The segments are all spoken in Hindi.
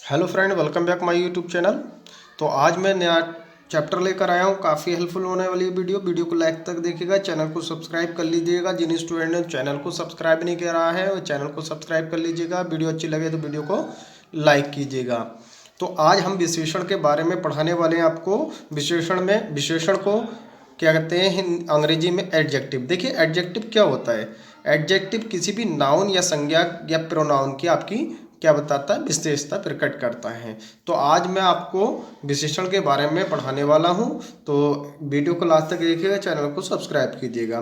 Hello friend, welcome back my YouTube channel. तो आज मैं नया चैप्टर लेकर आया हूँ। काफ़ी हेल्पफुल होने वाली वीडियो को लाइक तक देखिएगा। चैनल को सब्सक्राइब कर लीजिएगा। जिन स्टूडेंट ने चैनल को सब्सक्राइब नहीं किया है वो चैनल को सब्सक्राइब कर लीजिएगा। वीडियो अच्छी लगे तो वीडियो को लाइक कीजिएगा। तो आज हम विशेषण के बारे में पढ़ाने वाले हैं आपको। विशेषण को क्या कहते हैं अंग्रेजी में? एडजेक्टिव। देखिए एडजेक्टिव क्या होता है। एडजेक्टिव किसी भी नाउन या संज्ञा या प्रोनाउन की आपकी क्या बताता है? विशेषता प्रकट करता है। तो आज मैं आपको विशेषण के बारे में पढ़ाने वाला हूं। तो वीडियो को लास्ट तक देखिएगा, चैनल को सब्सक्राइब कीजिएगा।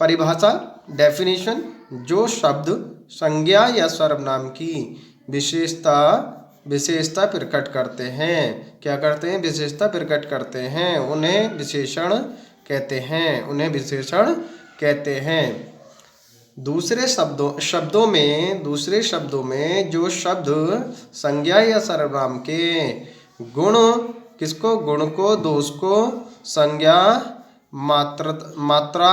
परिभाषा, डेफिनेशन: जो शब्द संज्ञा या सर्वनाम की विशेषता प्रकट करते हैं। क्या करते हैं? विशेषता प्रकट करते हैं, उन्हें विशेषण कहते हैं। दूसरे शब्दों में जो शब्द संज्ञा या सर्वनाम के गुण को दोष को संज्ञा मात्रा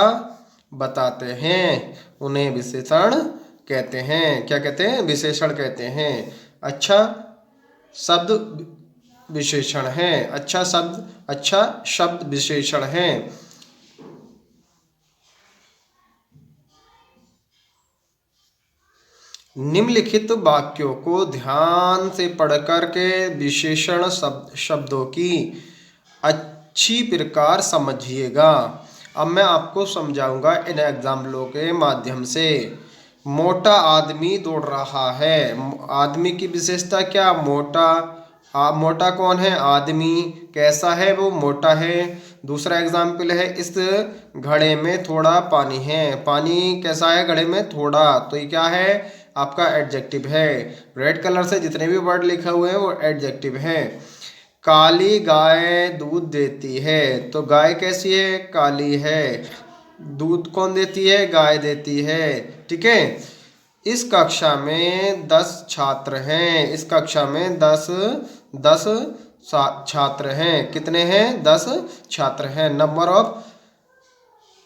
बताते हैं उन्हें विशेषण कहते हैं। क्या कहते हैं? विशेषण कहते हैं। अच्छा शब्द विशेषण है। निम्नलिखित वाक्यों को ध्यान से पढ़कर के विशेषण शब्दों की अच्छी प्रकार समझिएगा। अब मैं आपको समझाऊंगा इन एग्जाम्पलों के माध्यम से। मोटा आदमी दौड़ रहा है। आदमी की विशेषता क्या? मोटा कौन है? आदमी। कैसा है वो? मोटा है। दूसरा एग्जाम्पल है, इस घड़े में थोड़ा पानी है। पानी कैसा है? घड़े में थोड़ा। तो ये क्या है? आपका एडजेक्टिव है। रेड कलर से जितने भी वर्ड लिखे हुए हैं वो एडजेक्टिव है। काली गाय दूध देती है। तो गाय कैसी है? काली है। दूध कौन देती है? गाय देती है। ठीक है। इस कक्षा में 10 छात्र हैं। इस कक्षा में 10 छात्र हैं। कितने हैं? 10 छात्र हैं। नंबर ऑफ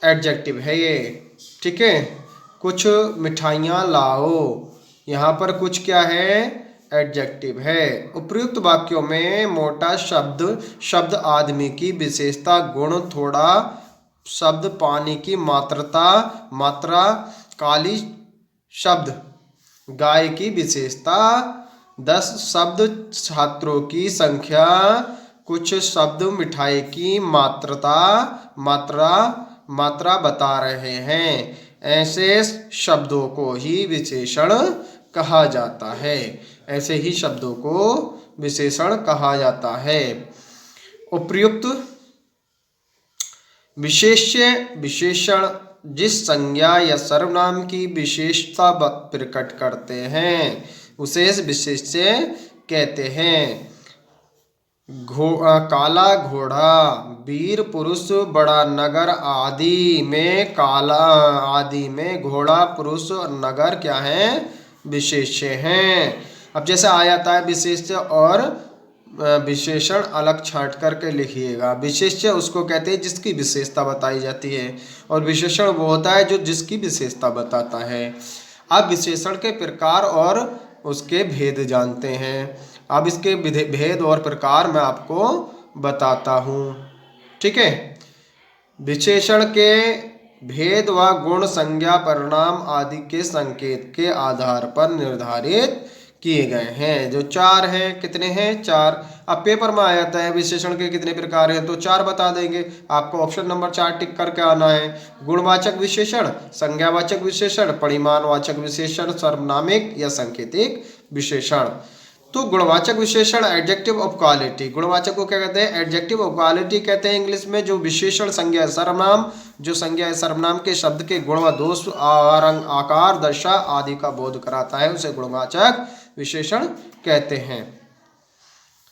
एडजेक्टिव है ये। ठीक है। कुछ मिठाइयाँ लाओ। यहाँ पर कुछ क्या है? एडजेक्टिव है। उपयुक्त वाक्यों में मोटा शब्द आदमी की विशेषता गुण, थोड़ा शब्द पानी की मात्रा, काली शब्द गाय की विशेषता, 10 शब्द छात्रों की संख्या, कुछ शब्द मिठाई की मात्रा बता रहे हैं। ऐसे शब्दों को ही विशेषण कहा जाता है। उपयुक्त विशेषण जिस संज्ञा या सर्वनाम की विशेषता प्रकट करते हैं उसे विशेष्य कहते हैं। काला घोड़ा, वीर पुरुष, बड़ा नगर आदि में घोड़ा, पुरुष और नगर क्या है? विशेष्य हैं। अब जैसे आ जाता है विशेष्य और विशेषण अलग छांट करके लिखिएगा। विशेष्य उसको कहते हैं जिसकी विशेषता बताई जाती है, और विशेषण वो होता है जो जिसकी विशेषता बताता है। अब विशेषण के प्रकार और उसके भेद जानते हैं। अब इसके भेद और प्रकार मैं आपको बताता हूँ। ठीक है। विशेषण के भेद व गुण संज्ञा, परिणाम आदि के संकेत के आधार पर निर्धारित किए गए हैं। जो 4 हैं। कितने हैं? 4। अब पेपर में आ जाता है विशेषण के कितने प्रकार हैं, तो 4 बता देंगे आपको। ऑप्शन नंबर 4 टिक करके आना है। गुणवाचक विशेषण, संज्ञावाचक विशेषण, परिमाणवाचक विशेषण, सर्वनामिक या सांकेतिक विशेषण। तो गुणवाचक विशेषण, एडजेक्टिव ऑफ क्वालिटी। गुणवाचक को क्या कहते हैं? एडजेक्टिव ऑफ क्वालिटी कहते हैं इंग्लिश में। जो विशेषण संज्ञा सर्वनाम, जो संज्ञा सर्वनाम के शब्द के गुण व दोष, रंग, आकार, दशा आदि का बोध कराता है, उसे गुणवाचक विशेषण कहते हैं।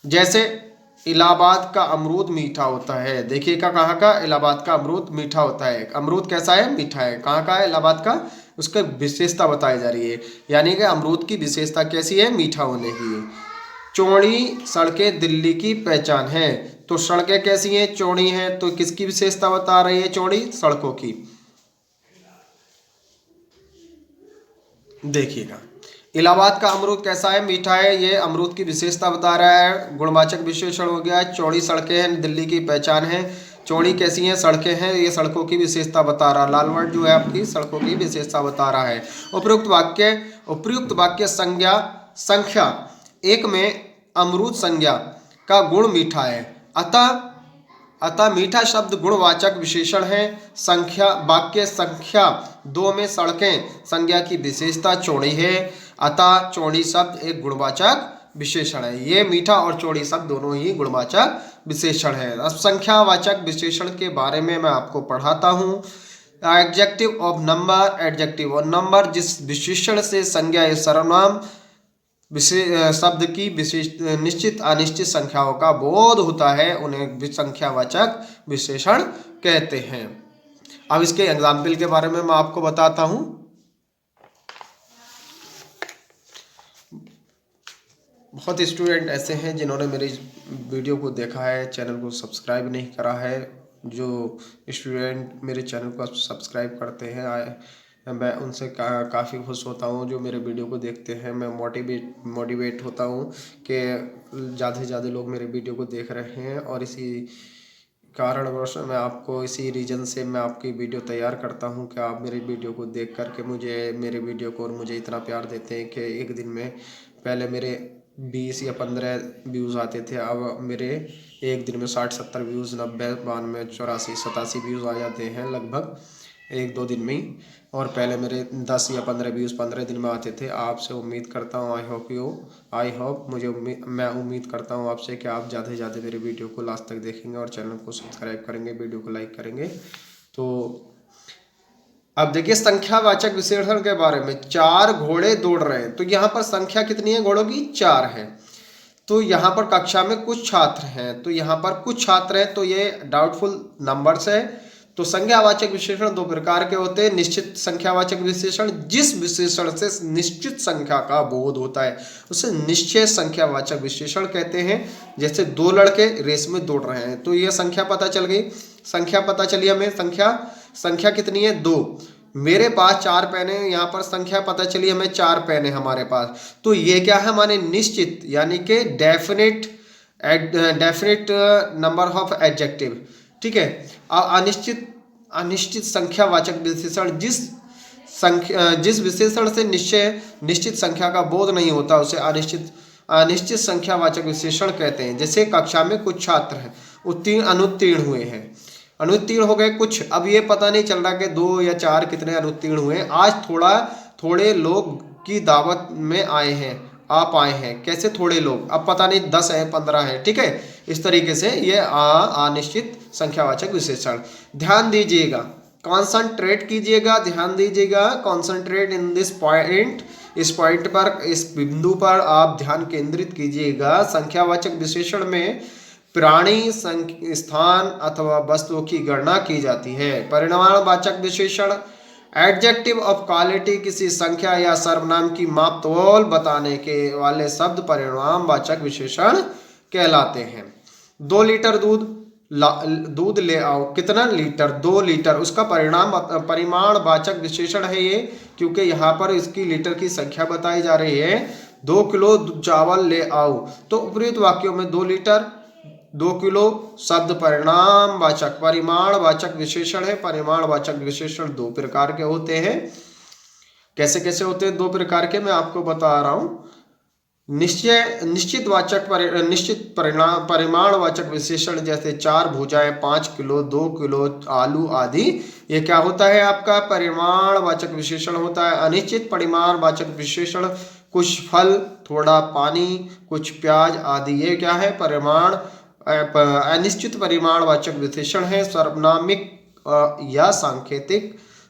जैसे इलाहाबाद का अमरूद मीठा होता है। देखिएगा कहाँ का? इलाहाबाद का अमरूद मीठा होता है। अमरूद कैसा है? मीठा है। कहाँ का है? इलाहाबाद का। उसका विशेषता बताई जा रही है, यानी कि अमरूद की विशेषता कैसी है? मीठा होने की। चौड़ी सड़कें दिल्ली की पहचान है। तो सड़कें कैसी हैं? चौड़ी हैं। तो किसकी विशेषता बता रही है? चौड़ी सड़कों की। देखिएगा इलाहाबाद का अमरूद कैसा है? मीठा है। ये अमरूद की विशेषता बता रहा है। गुणवाचक विशेषण हो गया। चौड़ी सड़कें हैं, दिल्ली की पहचान है। चौड़ी कैसी हैं? सड़कें हैं, ये सड़कों की विशेषता बता रहा है। लाल वर्ड जो है आपकी सड़कों की विशेषता बता रहा है। उपयुक्त वाक्य संख्या एक में अमरूद संज्ञा का गुण मीठा है। अतः मीठा शब्द गुणवाचक विशेषण है। वाक्य संख्या 2 में सड़कें संज्ञा की विशेषता चौड़ी है। अतः चौड़ी शब्द एक गुणवाचक विशेषण है। ये मीठा और चौड़ी शब्द दोनों ही गुणवाचक विशेषण है। अब संख्यावाचक विशेषण के बारे में मैं आपको पढ़ाता हूँ। एडजेक्टिव ऑफ नंबर, एडजेक्टिव और नंबर जिस विशेषण से संज्ञा या सर्वनाम शब्द की निश्चित अनिश्चित संख्याओं का बोध होता है, उन्हें संख्यावाचक विशेषण कहते हैं। अब इसके एग्जाम्पल के बारे में मैं आपको बताता हूं। बहुत स्टूडेंट ऐसे हैं जिन्होंने मेरी वीडियो को देखा है, चैनल को सब्सक्राइब नहीं करा है। जो स्टूडेंट मेरे चैनल को सब्सक्राइब करते हैं मैं उनसे काफ़ी खुश होता हूँ। जो मेरे वीडियो को देखते हैं मैं मोटिवेट होता हूँ कि ज़्यादा से ज़्यादा लोग मेरे वीडियो को देख रहे हैं, और इसी कारणवश मैं आपको इसी रीज़न से मैं आपकी वीडियो तैयार करता हूँ कि आप मेरे वीडियो को देख करके मेरे वीडियो को और मुझे इतना प्यार देते हैं कि एक दिन में पहले मेरे 20 या 15 व्यूज़ आते थे, अब मेरे एक दिन में 60-70 व्यूज़, 90, 92, 84, 87 व्यूज़ आ जाते हैं लगभग 1-2 दिन में ही। और पहले मेरे 10 या 15 व्यूज़ 15 दिन में आते थे। आपसे उम्मीद करता हूँ, मैं उम्मीद करता हूँ आपसे कि आप ज़्यादा से ज़्यादा मेरे वीडियो को लास्ट तक देखेंगे और चैनल को सब्सक्राइब करेंगे, वीडियो को लाइक करेंगे। तो अब देखिए संख्यावाचक विशेषण के बारे में। 4 घोड़े दौड़ रहे हैं, तो यहाँ पर संख्या कितनी है घोड़ों की? 4 है। तो यहाँ पर कक्षा में कुछ छात्र हैं, तो यहाँ पर कुछ छात्र हैं, तो ये डाउटफुल नंबर्स है। तो संख्यावाचक विशेषण 2 प्रकार के होते हैं। निश्चित संख्यावाचक विशेषण जिस विशेषण से निश्चित संख्या का बोध होता है उसे निश्चय संख्यावाचक विशेषण कहते हैं। जैसे 2 लड़के रेस में दौड़ रहे हैं, तो ये संख्या पता चल गई। संख्या पता चली हमें, संख्या कितनी है? 2। मेरे पास 4 पेन है, यहाँ पर संख्या पता चली हमें 4 पेन है हमारे पास। तो ये क्या है हमारे निश्चित यानी कि डेफिनेट नंबर ऑफ एडजेक्टिव। ठीक है। अनिश्चित संख्यावाचक विशेषण जिस विशेषण से निश्चित संख्या का बोध नहीं होता उसे अनिश्चित संख्यावाचक विशेषण कहते हैं। जैसे कक्षा में कुछ छात्र हैं, अनुत्तीर्ण हुए हैं, अनुत्तीर्ण हो गए कुछ। अब ये पता नहीं चल रहा कि 2 या 4 कितने अनुत्तीर्ण हुए। आज थोड़े लोग की दावत में आए हैं, आप आए हैं। कैसे थोड़े लोग? अब पता नहीं 10 है 15 है। ठीक है, इस तरीके से ये अनिश्चित संख्यावाचक विशेषण। ध्यान दीजिएगा, कॉन्संट्रेट कीजिएगा, ध्यान दीजिएगा, कॉन्संट्रेट इन दिस पॉइंट। इस पॉइंट पर, इस बिंदु पर आप ध्यान केंद्रित कीजिएगा। संख्यावाचक विशेषण में प्राणी, स्थान अथवा वस्तुओं की गणना की जाती है। परिमाणवाचक विशेषण एडजेक्टिव ऑफ क्वालिटी किसी संख्या या सर्वनाम की माप तोल बताने के वाले शब्द परिमाणवाचक विशेषण कहलाते हैं। 2 लीटर दूध ले आओ। कितना लीटर? 2 लीटर। उसका परिमाणवाचक विशेषण है ये, क्योंकि यहाँ पर इसकी लीटर की संख्या बताई जा रही है। 2 किलो चावल ले आओ। तो उपयुक्त वाक्यों में 2 लीटर, 2 किलो शब्द परिमाणवाचक विशेषण है। परिमाणवाचक विशेषण 2 प्रकार के होते हैं। कैसे कैसे होते हैं? 2 प्रकार के मैं आपको बता रहा हूं। निश्चित परिमाणवाचक विशेषण जैसे 4 भुजाएं, 5 किलो, 2 किलो आलू आदि, ये क्या होता है? आपका परिमाणवाचक विशेषण होता है। अनिश्चित परिमाणवाचक विशेषण कुछ फल, थोड़ा पानी, कुछ प्याज आदि, ये क्या है? अनिश्चित परिमाणवाचक विशेषण है। सर्वनामिक या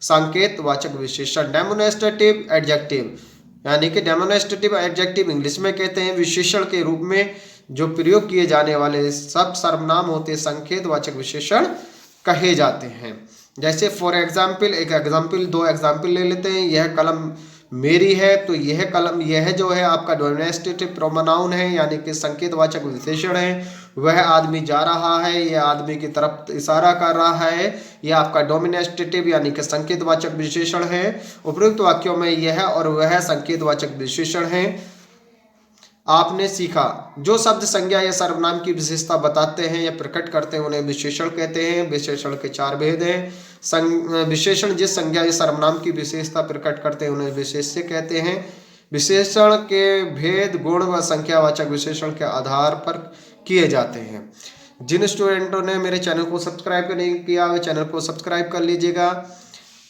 सांकेतवाचक विशेषण। डेमोन्स्ट्रेटिव एडजेक्टिव यानी कि डेमोन्स्ट्रेटिव एडजेक्टिव इंग्लिश में कहते हैं। विशेषण के रूप में जो प्रयोग किए जाने वाले सब सर्वनाम होते संकेतवाचक विशेषण कहे जाते हैं। जैसे फॉर एग्जाम्पल, 2 एग्जाम्पल ले लेते हैं। यह कलम मेरी है, तो यह जो है आपका डेमोन्स्ट्रेटिव प्रोनाउन है यानी कि संकेतवाचक विशेषण है। वह आदमी जा रहा है, यह आदमी की तरफ इशारा कर रहा है, यह आपका डोमिनेटिव यानी कि संकेतवाचक विशेषण है। उपयुक्त वाक्यों में यह और वह संकेतवाचक विशेषण है। आपने सीखा, जो शब्द संज्ञा या सर्वनाम की विशेषता बताते हैं या प्रकट करते हैं उन्हें विशेषण कहते हैं। विशेषण के 4 भेद हैं। विशेषण जिस संज्ञा या सर्वनाम की विशेषता प्रकट करते हैं उन्हें विशेष्य कहते हैं। विशेषण के भेद गुण व संख्यावाचक विशेषण के आधार पर किए जाते हैं। जिन स्टूडेंटों ने मेरे चैनल को सब्सक्राइब नहीं किया वे चैनल को सब्सक्राइब कर लीजिएगा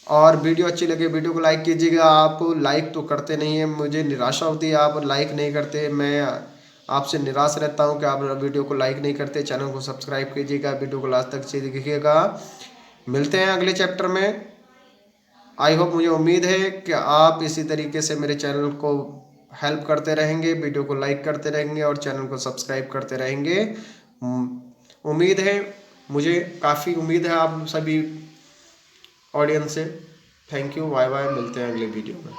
और वीडियो अच्छी लगे वीडियो को लाइक कीजिएगा। आप लाइक तो करते नहीं है, मुझे निराशा होती है, आप लाइक नहीं करते। मैं आपसे निराश रहता हूं कि आप वीडियो को लाइक नहीं करते। चैनल को सब्सक्राइब कीजिएगा, वीडियो को लास्ट तक देखिएगा। मिलते हैं अगले चैप्टर में। आई होप, मुझे उम्मीद है कि आप इसी तरीके से मेरे चैनल को हेल्प करते रहेंगे, वीडियो को लाइक करते रहेंगे और चैनल को सब्सक्राइब करते रहेंगे। उम्मीद है, मुझे काफ़ी उम्मीद है आप सभी ऑडियंस से। थैंक यू, बाय बाय, मिलते हैं अगले वीडियो में।